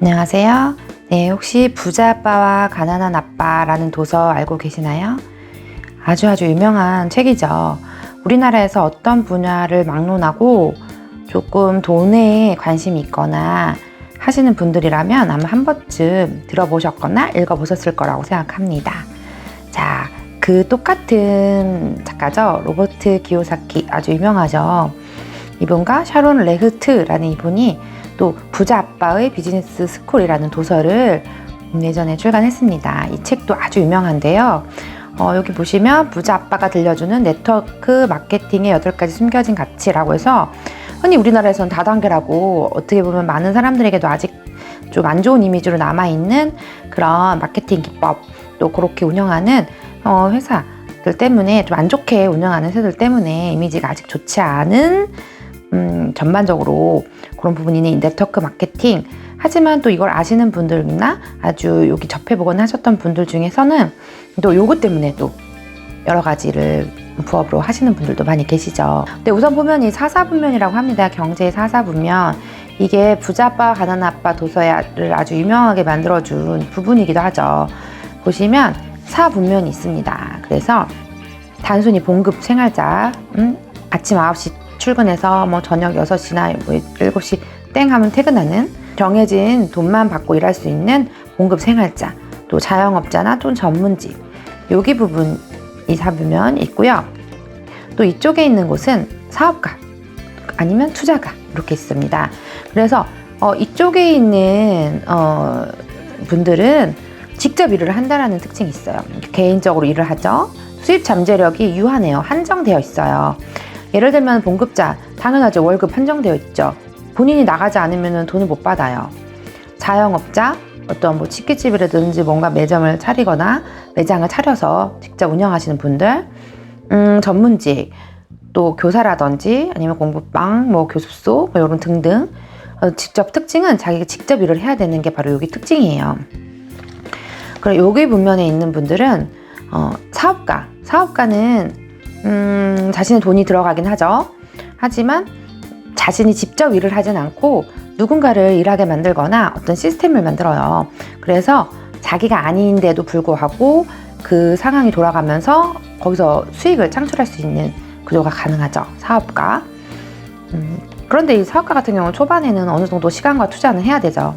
안녕하세요. 네, 혹시 부자 아빠와 가난한 아빠라는 도서 알고 계시나요? 아주 유명한 책이죠. 우리나라에서 어떤 분야를 막론하고 조금 돈에 관심이 있거나 하시는 분들이라면 아마 한 번쯤 들어보셨거나 읽어보셨을 거라고 생각합니다. 자, 그 똑같은 작가죠. 로버트 기요사키, 아주 유명하죠. 이분과 샤론 레흐트라는 이분이 또 부자 아빠의 비즈니스 스쿨이라는 도서를 예전에 출간했습니다. 이 책도 아주 유명한데요. 여기 보시면 부자 아빠가 들려주는 네트워크 마케팅의 8가지 숨겨진 가치라고 해서 흔히 우리나라에서는 다단계라고 어떻게 보면 많은 사람들에게도 아직 좀 안 좋은 이미지로 남아있는 그런 마케팅 기법, 또 그렇게 운영하는 회사들 때문에 좀 안 좋게 운영하는 회사들 때문에 이미지가 아직 좋지 않은 전반적으로 그런 부분이 있는 네트워크 마케팅. 하지만 또 이걸 아시는 분들이나 아주 여기 접해보거나 하셨던 분들 중에서는 또 요거 때문에 또 여러 가지를 부업으로 하시는 분들도 많이 계시죠. 근데 우선 보면 이 사사분면이라고 합니다. 경제의 사사분면. 이게 부자 아빠, 가난한 아빠 도서를 아주 유명하게 만들어준 부분이기도 하죠. 보시면 사분면이 있습니다. 그래서 단순히 봉급 생활자, 아침 9시 출근해서 저녁 6시나 7시 땡 하면 퇴근하는 정해진 돈만 받고 일할 수 있는 봉급 생활자, 또 자영업자나 또는 전문직, 여기 부분 이 사분면 있고요. 또 이쪽에 있는 곳은 사업가 아니면 투자가 이렇게 있습니다. 그래서 이쪽에 있는 분들은 직접 일을 한다는 특징이 있어요. 개인적으로 일을 하죠. 수입 잠재력이 유한해요. 한정되어 있어요. 예를 들면 봉급자, 당연하죠. 월급 한정되어 있죠. 본인이 나가지 않으면 돈을 못 받아요. 자영업자, 어떤 치킨집이라든지 뭔가 매점을 차리거나 매장을 차려서 직접 운영하시는 분들, 전문직, 또 교사라든지 아니면 공부방, 교습소, 이런 등등. 직접 특징은 자기가 직접 일을 해야 되는 게 바로 여기 특징이에요. 그리고 여기 분면에 있는 분들은 사업가는 자신의 돈이 들어가긴 하죠. 하지만 자신이 직접 일을 하진 않고 누군가를 일하게 만들거나 어떤 시스템을 만들어요. 그래서 자기가 아닌데도 불구하고 그 상황이 돌아가면서 거기서 수익을 창출할 수 있는 구조가 가능하죠. 사업가. 그런데 이 사업가 같은 경우는 초반에는 어느 정도 시간과 투자는 해야 되죠.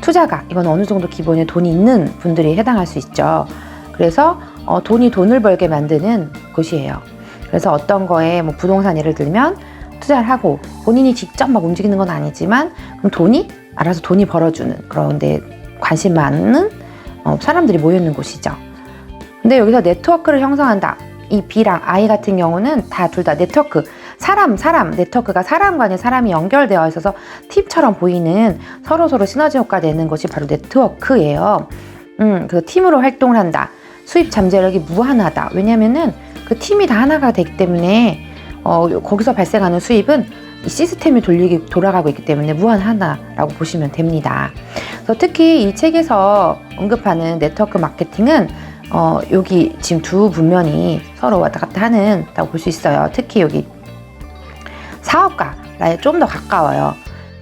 투자가, 이건 어느 정도 기본에 돈이 있는 분들이 해당할 수 있죠. 그래서 돈을 벌게 만드는 곳이에요. 그래서 어떤 거에 부동산 예를 들면 투자를 하고 본인이 직접 움직이는 건 아니지만 그럼 알아서 돈이 벌어주는 그런데 관심 많은 사람들이 모여있는 곳이죠. 근데 여기서 네트워크를 형성한다. 이 B랑 I 같은 경우는 둘 다 네트워크, 사람 네트워크가 사람 간에 사람이 연결되어 있어서 팀처럼 보이는 서로 시너지 효과 내는 것이 바로 네트워크예요. 그래서 팀으로 활동을 한다. 수입 잠재력이 무한하다. 왜냐면은 그 팀이 다 하나가 되기 때문에 거기서 발생하는 수입은 이 시스템이 돌아가고 있기 때문에 무한하다라고 보시면 됩니다. 그래서 특히 이 책에서 언급하는 네트워크 마케팅은 여기 지금 두 분면이 서로 왔다 갔다 하는다고 볼 수 있어요. 특히 여기 사업가에 좀 더 가까워요.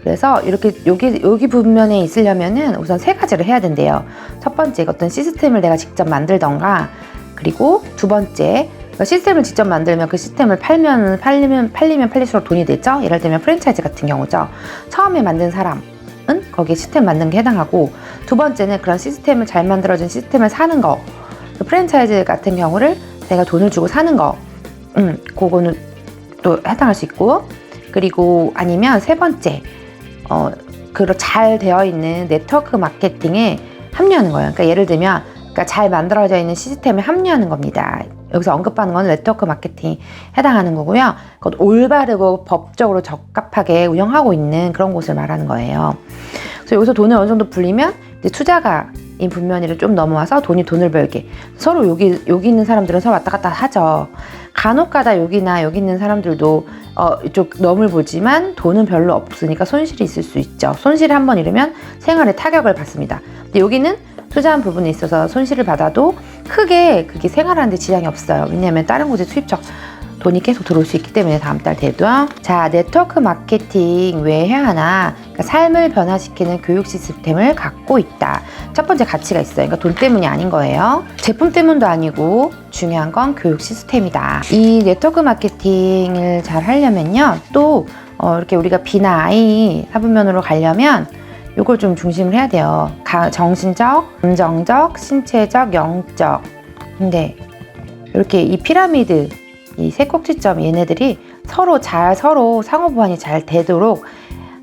그래서 이렇게 여기 분면에 있으려면은 우선 3가지를 해야 된대요. 첫 번째, 어떤 시스템을 내가 직접 만들던가, 그리고 두 번째, 시스템을 직접 만들면 그 시스템을 팔리면 팔릴수록 돈이 되죠. 예를 들면 프랜차이즈 같은 경우죠. 처음에 만든 사람은 거기에 시스템 만든 게 해당하고, 두 번째는 그런 시스템을 잘 만들어진 시스템을 사는 거, 프랜차이즈 같은 경우를 내가 돈을 주고 사는 거, 그거는 또 해당할 수 있고, 그리고 아니면 세 번째, 잘 되어 있는 네트워크 마케팅에 합류하는 거예요. 그러니까 예를 들면, 잘 만들어져 있는 시스템에 합류하는 겁니다. 여기서 언급하는 건 네트워크 마케팅에 해당하는 거고요. 그것 올바르고 법적으로 적합하게 운영하고 있는 그런 곳을 말하는 거예요. 그래서 여기서 돈을 어느 정도 불리면 이제 투자가 이 분면이를 좀 넘어와서 돈을 벌게. 서로 여기 있는 사람들은 서로 왔다 갔다 하죠. 간혹가다 여기 있는 사람들도 이쪽 넘을 보지만 돈은 별로 없으니까 손실이 있을 수 있죠. 손실이 한번 이르면 생활에 타격을 받습니다. 근데 여기는 투자한 부분에 있어서 손실을 받아도 크게 그게 생활하는데 지장이 없어요. 왜냐하면 다른 곳에 수입적 돈이 계속 들어올 수 있기 때문에 다음 달 돼도. 자, 네트워크 마케팅 왜 해야 하나? 그러니까 삶을 변화시키는 교육 시스템을 갖고 있다. 첫 번째 가치가 있어요. 그러니까 돈 때문이 아닌 거예요. 제품 때문도 아니고 중요한 건 교육 시스템이다. 이 네트워크 마케팅을 잘 하려면요. 또 이렇게 우리가 B나 I 사분면으로 가려면 이걸 좀 중심을 해야 돼요. 정신적, 감정적, 신체적, 영적. 근데 이렇게 이 피라미드, 이 세 꼭지점 얘네들이 서로 상호 보완이 잘 되도록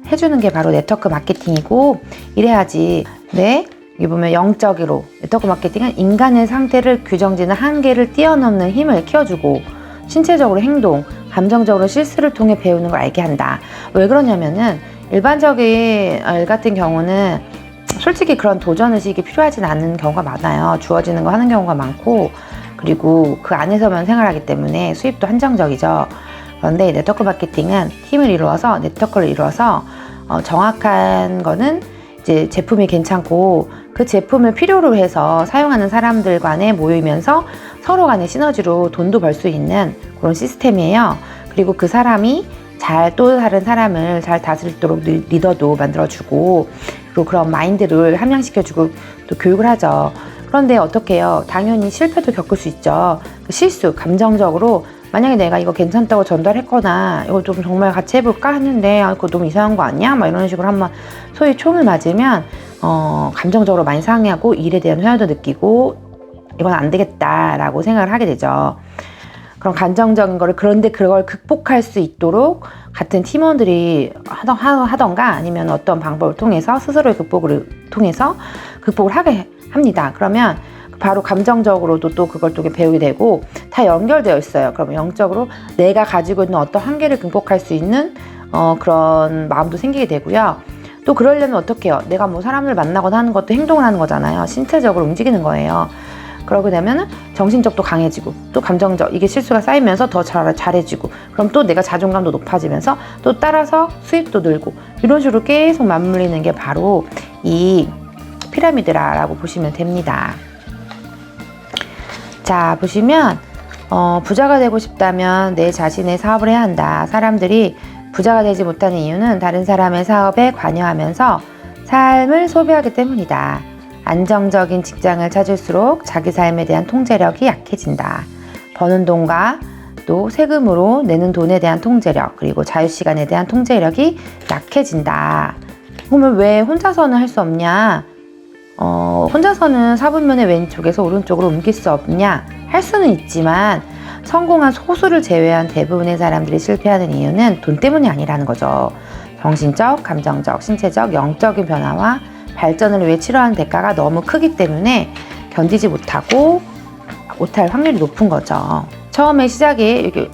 해주는 게 바로 네트워크 마케팅이고, 이래야지. 네, 여기 보면 영적으로 네트워크 마케팅은 인간의 상태를 규정짓는 한계를 뛰어넘는 힘을 키워주고, 신체적으로 행동, 감정적으로 실수를 통해 배우는 걸 알게 한다. 왜 그러냐면은 일반적인 일 같은 경우는 솔직히 그런 도전의식이 필요하진 않은 경우가 많아요. 주어지는 거 하는 경우가 많고, 그리고 그 안에서만 생활하기 때문에 수입도 한정적이죠. 그런데 네트워크 마케팅은 팀을 이루어서, 네트워크를 이루어서 정확한 거는 이제 제품이 괜찮고 그 제품을 필요로 해서 사용하는 사람들 간에 모이면서 서로 간의 시너지로 돈도 벌 수 있는 그런 시스템이에요. 그리고 그 사람이 또 다른 사람을 잘 다스리도록 리더도 만들어주고, 그리고 그런 마인드를 함양시켜주고 또 교육을 하죠. 그런데 어떻게 해요? 당연히 실패도 겪을 수 있죠. 실수, 감정적으로 만약에 내가 이거 괜찮다고 전달했거나 이거 좀 정말 같이 해볼까 했는데 그거 너무 이상한 거 아니야? 막 이런 식으로 한번 소위 총을 맞으면 감정적으로 많이 상해하고 일에 대한 회의도 느끼고 이건 안 되겠다라고 생각을 하게 되죠. 그런 감정적인 거를, 그런데 그걸 극복할 수 있도록 같은 팀원들이 하던가 아니면 어떤 방법을 통해서 스스로의 극복을 통해서 극복을 하게 합니다. 그러면 바로 감정적으로도 또 그걸 또 배우게 되고 다 연결되어 있어요. 그러면 영적으로 내가 가지고 있는 어떤 한계를 극복할 수 있는 그런 마음도 생기게 되고요. 또 그러려면 어떻게 해요? 내가 뭐 사람을 만나거나 하는 것도 행동을 하는 거잖아요. 신체적으로 움직이는 거예요. 그러게 되면 정신적도 강해지고 또 감정적, 이게 실수가 쌓이면서 더 잘해지고, 그럼 또 내가 자존감도 높아지면서 또 따라서 수입도 늘고, 이런 식으로 계속 맞물리는 게 바로 이 피라미드라고 보시면 됩니다. 자, 보시면 부자가 되고 싶다면 내 자신의 사업을 해야 한다. 사람들이 부자가 되지 못하는 이유는 다른 사람의 사업에 관여하면서 삶을 소비하기 때문이다. 안정적인 직장을 찾을수록 자기 삶에 대한 통제력이 약해진다. 버는 돈과 또 세금으로 내는 돈에 대한 통제력, 그리고 자유시간에 대한 통제력이 약해진다. 그러면 왜 혼자서는 할 수 없냐? 혼자서는 사분면의 왼쪽에서 오른쪽으로 옮길 수 없냐? 할 수는 있지만 성공한 소수를 제외한 대부분의 사람들이 실패하는 이유는 돈 때문이 아니라는 거죠. 정신적, 감정적, 신체적, 영적인 변화와 발전을 위해 치러하는 대가가 너무 크기 때문에 견디지 못할 확률이 높은 거죠. 처음에 시작이 이렇게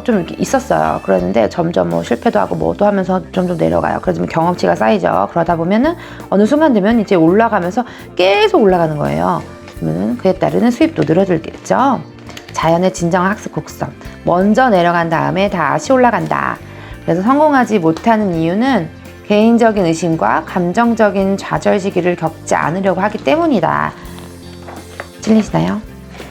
좀 이렇게 있었어요. 그랬는데 점점 뭐 실패도 하고 뭐도 하면서 점점 내려가요. 그러면 경험치가 쌓이죠. 그러다 보면은 어느 순간 되면 이제 올라가면서 계속 올라가는 거예요. 그러면 그에 따르는 수입도 늘어들겠죠. 자연의 진정한 학습 곡선. 먼저 내려간 다음에 다시 올라간다. 그래서 성공하지 못하는 이유는 개인적인 의심과 감정적인 좌절 시기를 겪지 않으려고 하기 때문이다. 찔리시나요?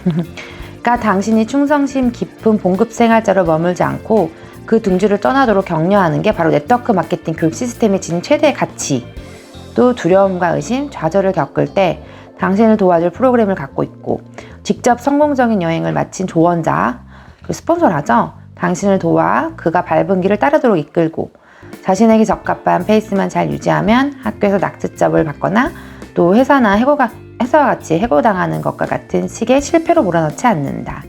그러니까 당신이 충성심 깊은 봉급 생활자로 머물지 않고 그 둥지를 떠나도록 격려하는 게 바로 네트워크 마케팅 교육 시스템이 지닌 최대의 가치. 또 두려움과 의심, 좌절을 겪을 때 당신을 도와줄 프로그램을 갖고 있고, 직접 성공적인 여행을 마친 조언자, 스폰서를 하죠. 당신을 도와 그가 밟은 길을 따르도록 이끌고, 자신에게 적합한 페이스만 잘 유지하면 학교에서 낙제점을 받거나 또 회사와 같이 해고당하는 것과 같은 식의 실패로 몰아넣지 않는다.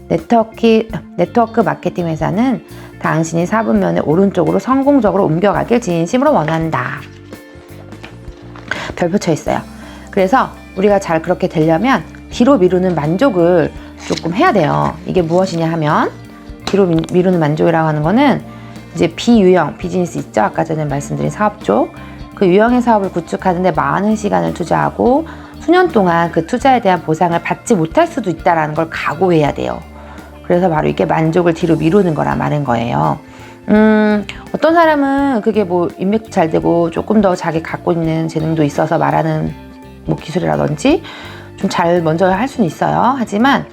네트워크 마케팅 회사는 당신이 사분면의 오른쪽으로 성공적으로 옮겨가길 진심으로 원한다. 별 붙여 있어요. 그래서 우리가 잘 그렇게 되려면 뒤로 미루는 만족을 조금 해야 돼요. 이게 무엇이냐 하면, 뒤로 미루는 만족이라고 하는 거는 이제 비유형 비즈니스 있죠? 아까 전에 말씀드린 사업 쪽. 그 유형의 사업을 구축하는데 많은 시간을 투자하고 수년 동안 그 투자에 대한 보상을 받지 못할 수도 있다는 걸 각오해야 돼요. 그래서 바로 이게 만족을 뒤로 미루는 거라 말인 거예요. 어떤 사람은 그게 뭐 인맥도 잘 되고 조금 더 자기 갖고 있는 재능도 있어서 말하는 뭐 기술이라든지 좀 잘 먼저 할 수는 있어요. 하지만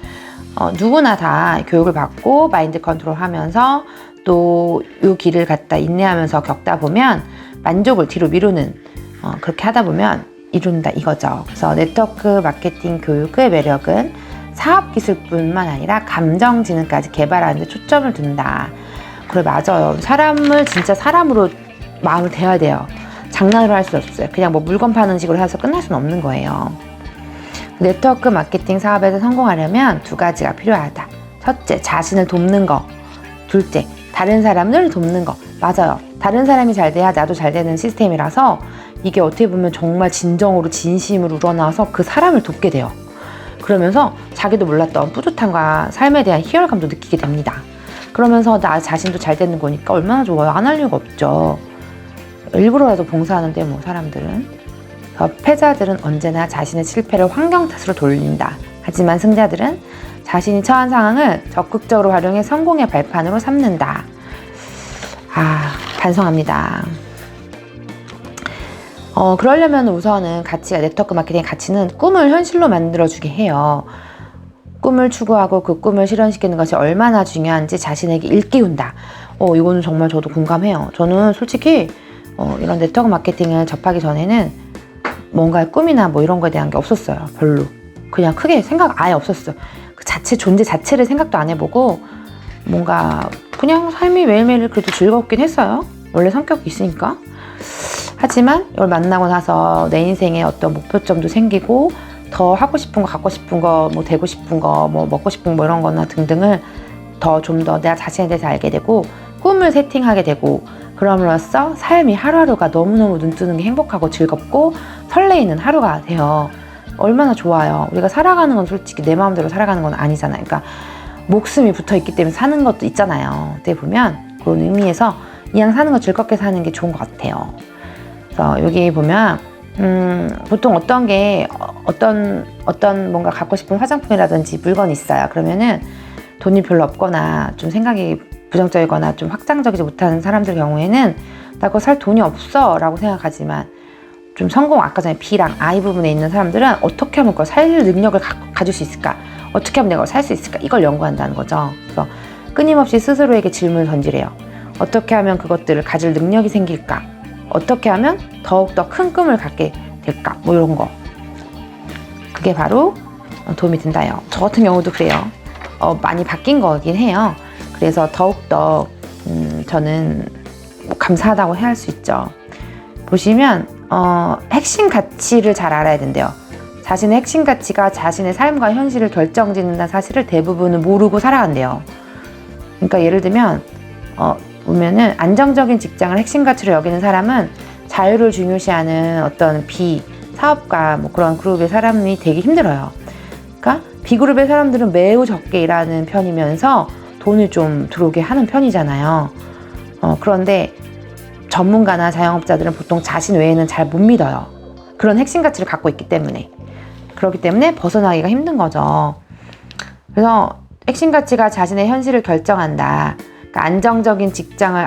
누구나 다 교육을 받고 마인드 컨트롤 하면서 또 이 길을 갖다 인내하면서 겪다 보면 만족을 뒤로 미루는 그렇게 하다 보면 이룬다 이거죠. 그래서 네트워크 마케팅 교육의 매력은 사업 기술뿐만 아니라 감정지능까지 개발하는 데 초점을 둔다. 그래, 맞아요. 사람을 진짜 사람으로 마음을 대해야 돼요. 장난으로 할 수 없어요. 그냥 뭐 물건 파는 식으로 해서 끝날 수는 없는 거예요. 네트워크 마케팅 사업에서 성공하려면 두 가지가 필요하다. 첫째, 자신을 돕는 거. 둘째, 다른 사람을 돕는 거. 맞아요. 다른 사람이 잘 돼야 나도 잘 되는 시스템이라서 이게 어떻게 보면 정말 진정으로 진심으로 우러나와서 그 사람을 돕게 돼요. 그러면서 자기도 몰랐던 뿌듯함과 삶에 대한 희열감도 느끼게 됩니다. 그러면서 나 자신도 잘 되는 거니까 얼마나 좋아요. 안 할 이유가 없죠. 일부러라도 봉사하는데 뭐 사람들은. 패자들은 언제나 자신의 실패를 환경 탓으로 돌린다. 하지만 승자들은 자신이 처한 상황을 적극적으로 활용해 성공의 발판으로 삼는다. 반성합니다. 그러려면 우선은 가치가, 네트워크 마케팅의 가치는 꿈을 현실로 만들어주게 해요. 꿈을 추구하고 그 꿈을 실현시키는 것이 얼마나 중요한지 자신에게 일깨운다. 이거는 정말 저도 공감해요. 저는 솔직히 이런 네트워크 마케팅을 접하기 전에는 뭔가 꿈이나 뭐 이런 거에 대한 게 없었어요. 별로. 그냥 크게 생각 아예 없었어요. 그 존재 자체를 생각도 안 해보고 뭔가 그냥 삶이 매일매일 그래도 즐겁긴 했어요. 원래 성격이 있으니까. 하지만 이걸 만나고 나서 내 인생에 어떤 목표점도 생기고 더 하고 싶은 거, 갖고 싶은 거, 뭐 되고 싶은 거, 뭐 먹고 싶은 거 이런 거나 등등을 좀 더 내가 자신에 대해서 알게 되고 꿈을 세팅하게 되고 그럼으로써 삶이 하루하루가 너무너무 눈뜨는 게 행복하고 즐겁고 설레이는 하루가 돼요. 얼마나 좋아요. 우리가 살아가는 건 솔직히 내 마음대로 살아가는 건 아니잖아요. 그러니까 목숨이 붙어있기 때문에 사는 것도 있잖아요. 어떻게 보면 그런 의미에서 그냥 사는 거 즐겁게 사는 게 좋은 것 같아요. 그래서 여기 보면 보통 어떤 뭔가 갖고 싶은 화장품이라든지 물건이 있어요. 그러면은 돈이 별로 없거나 좀 생각이 부정적이거나 좀 확장적이지 못하는 사람들 경우에는 나 그거 살 돈이 없어 라고 생각하지만 좀 아까 전에 B랑 I 부분에 있는 사람들은 어떻게 하면 그걸 살 능력을 가질 수 있을까? 어떻게 하면 내가 살 수 있을까? 이걸 연구한다는 거죠. 그래서 끊임없이 스스로에게 질문을 던지래요. 어떻게 하면 그것들을 가질 능력이 생길까? 어떻게 하면 더욱더 큰 꿈을 갖게 될까? 뭐 이런 거. 그게 바로 도움이 된다요. 저 같은 경우도 그래요. 많이 바뀐 거긴 해요. 그래서 더욱더 저는 뭐 감사하다고 해야 할 수 있죠. 보시면 핵심 가치를 잘 알아야 된대요. 자신의 핵심 가치가 자신의 삶과 현실을 결정짓는다는 사실을 대부분은 모르고 살아간대요. 그러니까 예를 들면 보면은 안정적인 직장을 핵심 가치로 여기는 사람은 자유를 중요시하는 어떤 사업가 뭐 그런 그룹의 사람이 되게 힘들어요. 그러니까 B그룹의 사람들은 매우 적게 일하는 편이면서 돈을 좀 들어오게 하는 편이잖아요. 그런데 전문가나 자영업자들은 보통 자신 외에는 잘 못 믿어요. 그런 핵심 가치를 갖고 있기 때문에. 그렇기 때문에 벗어나기가 힘든 거죠. 그래서 핵심 가치가 자신의 현실을 결정한다. 그러니까 안정적인 직장을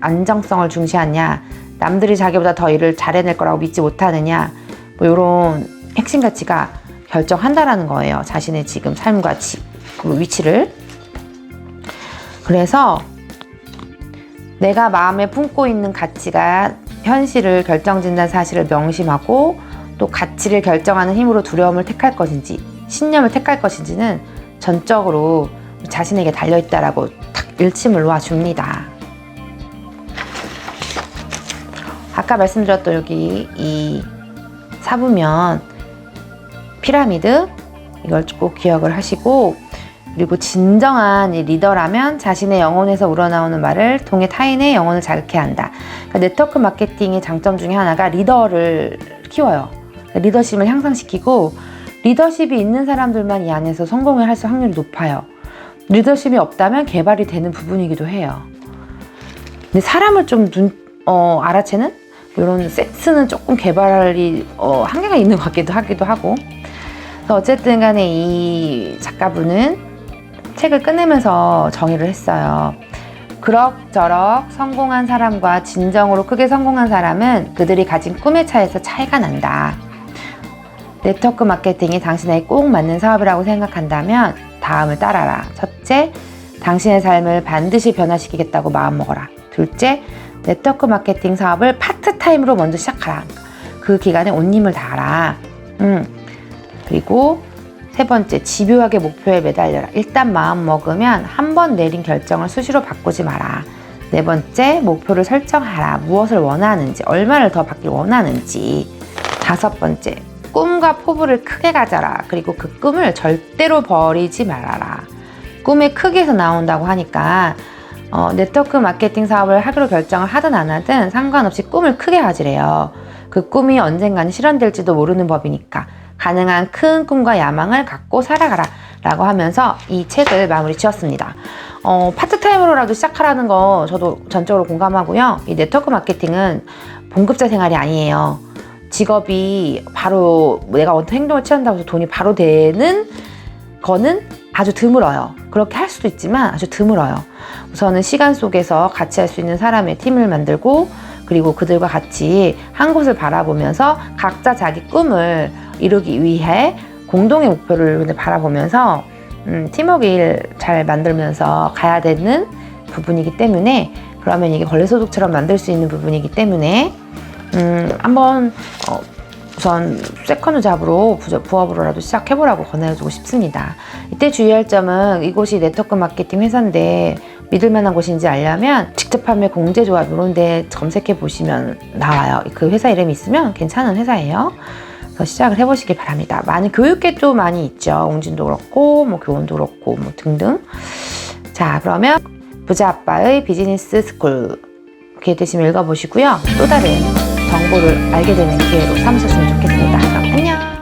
안정성을 중시하냐, 남들이 자기보다 더 일을 잘해낼 거라고 믿지 못하느냐, 뭐 이런 핵심 가치가 결정한다라는 거예요. 자신의 지금 삶과 위치를. 그래서 내가 마음에 품고 있는 가치가 현실을 결정짓는 사실을 명심하고 또 가치를 결정하는 힘으로 두려움을 택할 것인지 신념을 택할 것인지는 전적으로 자신에게 달려있다라고 탁 일침을 놓아줍니다. 아까 말씀드렸던 여기 이 사부면 피라미드 이걸 꼭 기억을 하시고, 그리고 진정한 리더라면 자신의 영혼에서 우러나오는 말을 통해 타인의 영혼을 자극해야 한다. 그러니까 네트워크 마케팅의 장점 중에 하나가 리더를 키워요. 그러니까 리더십을 향상시키고 리더십이 있는 사람들만 이 안에서 성공을 할 확률이 높아요. 리더십이 없다면 개발이 되는 부분이기도 해요. 근데 사람을 좀 알아채는 이런 센스는 조금 개발이 한계가 있는 것 하기도 하고. 그래서 어쨌든 간에 이 작가분은 책을 끝내면서 정의를 했어요. 그럭저럭 성공한 사람과 진정으로 크게 성공한 사람은 그들이 가진 꿈의 차이에서 차이가 난다. 네트워크 마케팅이 당신에게 꼭 맞는 사업이라고 생각한다면 다음을 따라라. 첫째, 당신의 삶을 반드시 변화시키겠다고 마음먹어라. 둘째, 네트워크 마케팅 사업을 파트타임으로 먼저 시작하라. 그 기간에 온 힘을 다하라. 그리고 세 번째, 집요하게 목표에 매달려라. 일단 마음 먹으면 한 번 내린 결정을 수시로 바꾸지 마라. 네 번째, 목표를 설정하라. 무엇을 원하는지, 얼마를 더 받길 원하는지. 다섯 번째, 꿈과 포부를 크게 가져라. 그리고 그 꿈을 절대로 버리지 말아라. 꿈의 크기에서 나온다고 하니까 네트워크 마케팅 사업을 하기로 결정을 하든 안 하든 상관없이 꿈을 크게 가지래요. 그 꿈이 언젠가는 실현될지도 모르는 법이니까 가능한 큰 꿈과 야망을 갖고 살아가라 라고 하면서 이 책을 마무리 지었습니다. 파트타임으로라도 시작하라는 거 저도 전적으로 공감하고요. 이 네트워크 마케팅은 봉급자 생활이 아니에요. 직업이 바로 내가 어떤 행동을 취한다고 해서 돈이 바로 되는 거는 아주 드물어요. 그렇게 할 수도 있지만 아주 드물어요. 우선은 시간 속에서 같이 할 수 있는 사람의 팀을 만들고 그리고 그들과 같이 한 곳을 바라보면서 각자 자기 꿈을 이루기 위해 공동의 목표를 바라보면서 팀워크를 잘 만들면서 가야 되는 부분이기 때문에 그러면 이게 권리소득처럼 만들 수 있는 부분이기 때문에 한번 우선 세컨드 잡으로 부업으로라도 시작해보라고 권해주고 싶습니다. 이때 주의할 점은 이곳이 네트워크 마케팅 회사인데 믿을만한 곳인지 알려면 직접 판매 공제조합 이런 데 검색해 보시면 나와요. 그 회사 이름이 있으면 괜찮은 회사예요. 그래서 시작을 해보시기 바랍니다. 많은 교육계도 많이 있죠. 웅진도 그렇고 뭐 교원도 그렇고 뭐 등등. 자, 그러면 부자 아빠의 비즈니스 스쿨 기회 되시면 읽어보시고요. 또 다른 정보를 알게 되는 기회로 삼으셨으면 좋겠습니다. 그럼 안녕.